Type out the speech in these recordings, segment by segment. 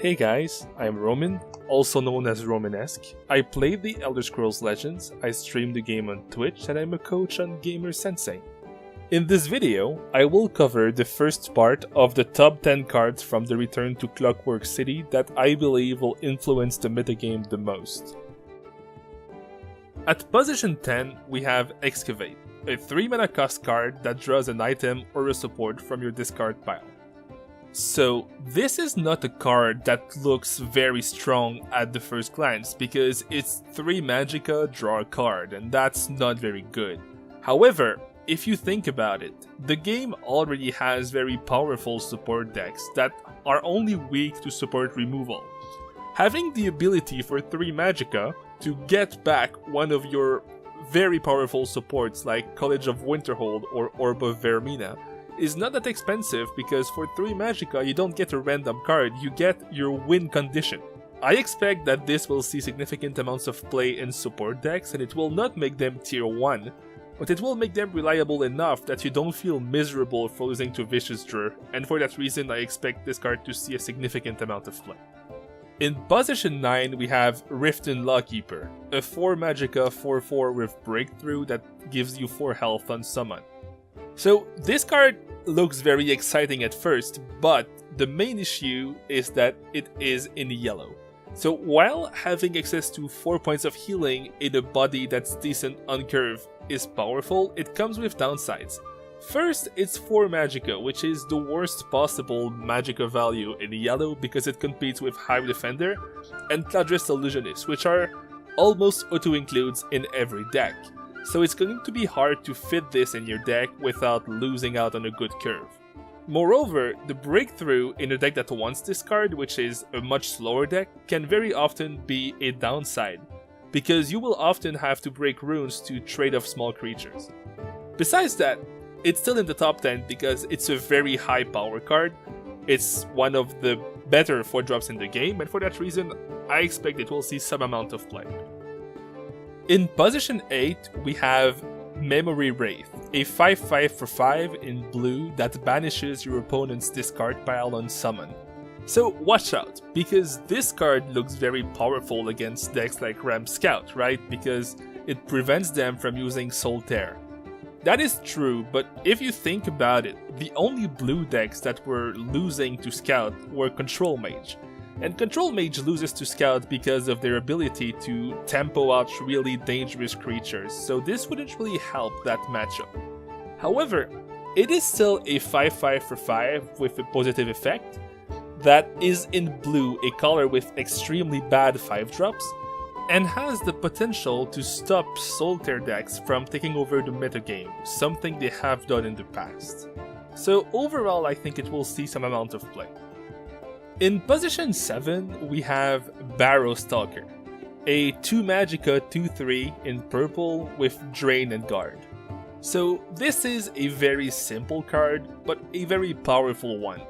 Hey guys, I'm Roman, also known as Romanesque. I play the Elder Scrolls Legends, I stream the game on Twitch, and I'm a coach on Gamer Sensei. In this video, I will cover the first part of the top 10 cards from the return to Clockwork City that I believe will influence the metagame the most. At position 10, we have Excavate, a 3-mana cost card that draws an item or a support from your discard pile. So this is not a card that looks very strong at the first glance because it's 3 magicka, draw a card, and that's not very good. However, if you think about it, the game already has very powerful support decks that are only weak to support removal. Having the ability for 3 magicka to get back one of your very powerful supports like College of Winterhold or Orb of Vermina is not that expensive because for 3 magicka you don't get a random card, you get your win condition. I expect that this will see significant amounts of play in support decks and it will not make them tier 1, but it will make them reliable enough that you don't feel miserable for losing to Vicious Drawer, and for that reason I expect this card to see a significant amount of play. In position 9 we have Riften Lawkeeper, a 4 magicka 4/4 with Breakthrough that gives you 4 health on summon. So this card looks very exciting at first, but the main issue is that it is in yellow. So while having access to 4 points of healing in a body that's decent on curve is powerful, it comes with downsides. First, it's 4 magicka, which is the worst possible magicka value in yellow because it competes with Hive Defender and Cloudress Illusionist, which are almost auto-includes in every deck. So it's going to be hard to fit this in your deck without losing out on a good curve. Moreover, the breakthrough in a deck that wants this card, which is a much slower deck, can very often be a downside, because you will often have to break runes to trade off small creatures. Besides that, it's still in the top 10 because it's a very high power card, it's one of the better 4-drops in the game, and for that reason, I expect it will see some amount of play. In position 8, we have Memory Wraith, a 5/5 for 5 in blue that banishes your opponent's discard pile on summon. So watch out, because this card looks very powerful against decks like Ram Scout, right? Because it prevents them from using Soul Tear. That is true, but if you think about it, the only blue decks that were losing to Scout were Control Mage. And Control Mage loses to Scout because of their ability to tempo out really dangerous creatures, so this wouldn't really help that matchup. However, it is still a 5/5 for 5 with a positive effect that is in blue, a color with extremely bad 5-drops, and has the potential to stop Soul Tear decks from taking over the metagame, something they have done in the past. So overall I think it will see some amount of play. In position 7, we have Barrow Stalker, a 2 magicka 2/3 in purple with Drain and Guard. So this is a very simple card, but a very powerful one,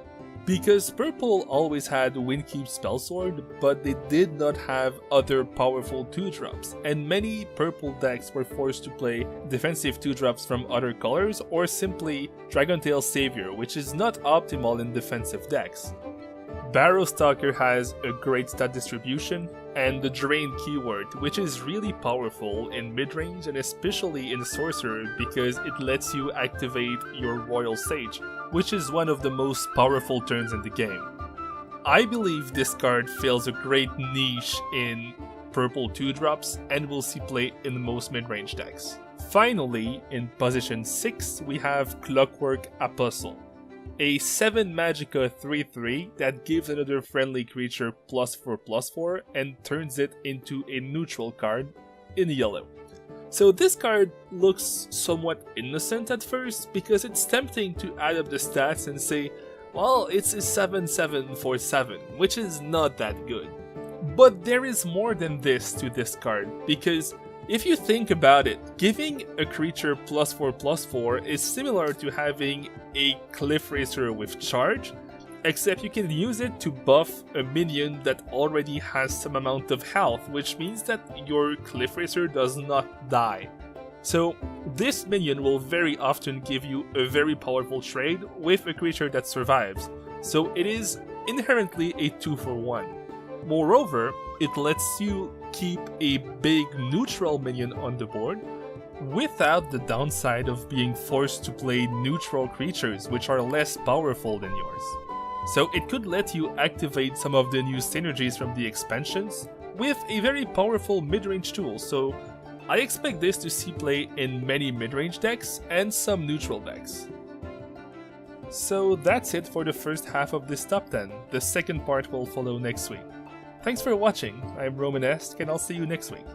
because purple always had Windkeep Spellsword, but they did not have other powerful 2-drops, and many purple decks were forced to play defensive 2-drops from other colors or simply Dragontail Savior, which is not optimal in defensive decks. Barrow Stalker has a great stat distribution and the Drain keyword, which is really powerful in mid-range and especially in Sorcerer because it lets you activate your Royal Sage, which is one of the most powerful turns in the game. I believe this card fills a great niche in purple 2-drops and will see play in most mid-range decks. Finally, in position 6, we have Clockwork Apostle, a 7 magicka 3/3 that gives another friendly creature +4/+4 and turns it into a neutral card in yellow. So this card looks somewhat innocent at first because it's tempting to add up the stats and say, well, it's a 7/7 for 7, which is not that good. But there is more than this to this card, because if you think about it, giving a creature +4/+4 is similar to having a Cliff Racer with charge, except you can use it to buff a minion that already has some amount of health, which means that your Cliff Racer does not die. So this minion will very often give you a very powerful trade with a creature that survives. So it is inherently a 2-for-1. Moreover, it lets you keep a big neutral minion on the board without the downside of being forced to play neutral creatures which are less powerful than yours. So it could let you activate some of the new synergies from the expansions with a very powerful mid-range tool, so I expect this to see play in many mid-range decks and some neutral decks. So that's it for the first half of this top 10, the second part will follow next week. Thanks for watching, I'm Romanesque and I'll see you next week.